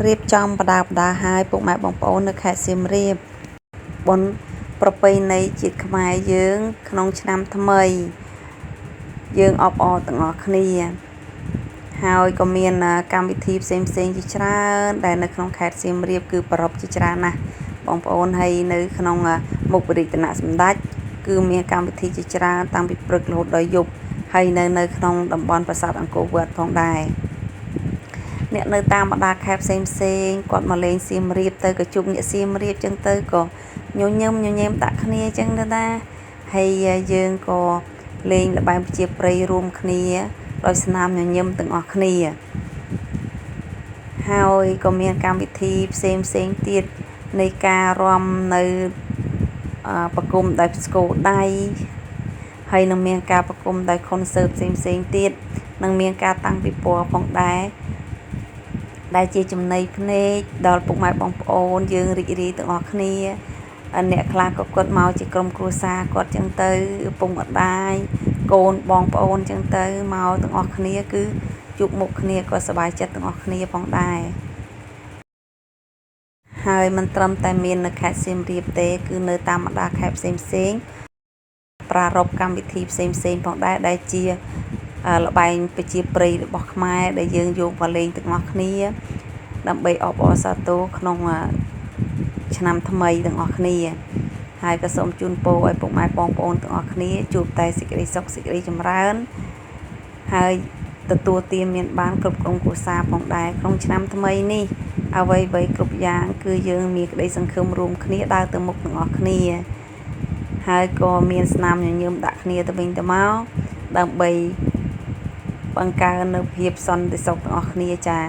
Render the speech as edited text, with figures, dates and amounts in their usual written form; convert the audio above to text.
រៀបចំបដាហើយពុកម៉ែបងប្អូននៅខេត្តសៀមរាបបុណ្យប្រពៃណីជាតិខ្មែរយើងក្នុងឆ្នាំថ្មីយើងអបអរទាំងអស់គ្នាហើយក៏មានកម្មវិធីផ្សេងជាច្រើនដែលនៅក្នុងខេត្តសៀមរាបគឺប្រពៃជាច្រើនណាស់បងប្អូនហើយនៅក្នុងមុខវិរិទ្ធនៈសម្ដេចគឺមានកម្មវិធីជាច្រើនតាំងពីព្រឹករហូតដល់យប់ហើយនៅក្នុងតំបន់ប្រាសាទអង្គរវត្តផងដែរអ្នកនៅតាមបណ្ដាខេត្តផ្សេងគាត់មកលេងសៀមរាបទៅក៏ជួបអ្នកសៀមរាបចឹងទៅក៏ញញឹមដាក់គ្នាចឹងទៅណាហើយយើងក៏លេងល្បែងប្រជាប្រិយរួមគ្នាដោយស្នាមញញឹមទាំងអស់គ្នាហើយក៏មានកម្មវិធីផ្សេងទៀតនៃការរាំនៅប្រគំដោយស្គរដៃហើយនឹងមានការប្រគំដោយខុនសើតផ្សេងទៀតនឹងមានការតាំងពិព័រណ៍ផងដែរដែលជាចំណីភ្នែកដល់ពុកម៉ែបងប្អូនយើងរីករាយទាំងអស់គ្នាអ្នកខ្លះក៏គាត់មកជាក្រុមគ្រួសារគាត់ចឹងទៅឪពុកម្ដាយកូនបងប្អូនចឹងទៅមកទាំងអស់គ្នាគឺជួបមុខគ្នាក៏សប្បាយចិត្តទាំងអស់គ្នាផងដែរហើយមិនត្រឹមតែមាននៅខេត្តសៀមរាបទេគឺនៅតាមបណ្ដាខេត្តផ្សេងប្រារព្ធកម្មវិធីផ្សេងផងដែរដែលជាល្បែងប្រជាប្រិយរបស់ខ្មែរដែលយើងយកមកលេងទាំងអស់គ្នាដើម្បីអបអរសាទរក្នុងឆ្នាំថ្មីទាំងអស់គ្នាហើយក៏សូមជូនពរឲ្យពុកម៉ែបងប្អូនទាំងអស់គ្នាជួបតែសេចក្តីសុខសេចក្តីចម្រើនហើយទទួលទានមានបានគ្រប់ក្រុមគ្រួសារផងដែរក្នុងឆ្នាំថ្មីនេះអ្វីគ្រប់យ៉ាងគឺយើងមានក្តីសង្ឃឹមរួមគ្នាដើរទៅមុខទាំងអស់គ្នាហើយក៏មានស្នាមញញឹមដាក់គ្នាទៅវិញទៅមកដើម្បីបង្កើននូវភាពសន្តិសុខទាំងអស់គ្នាចា៎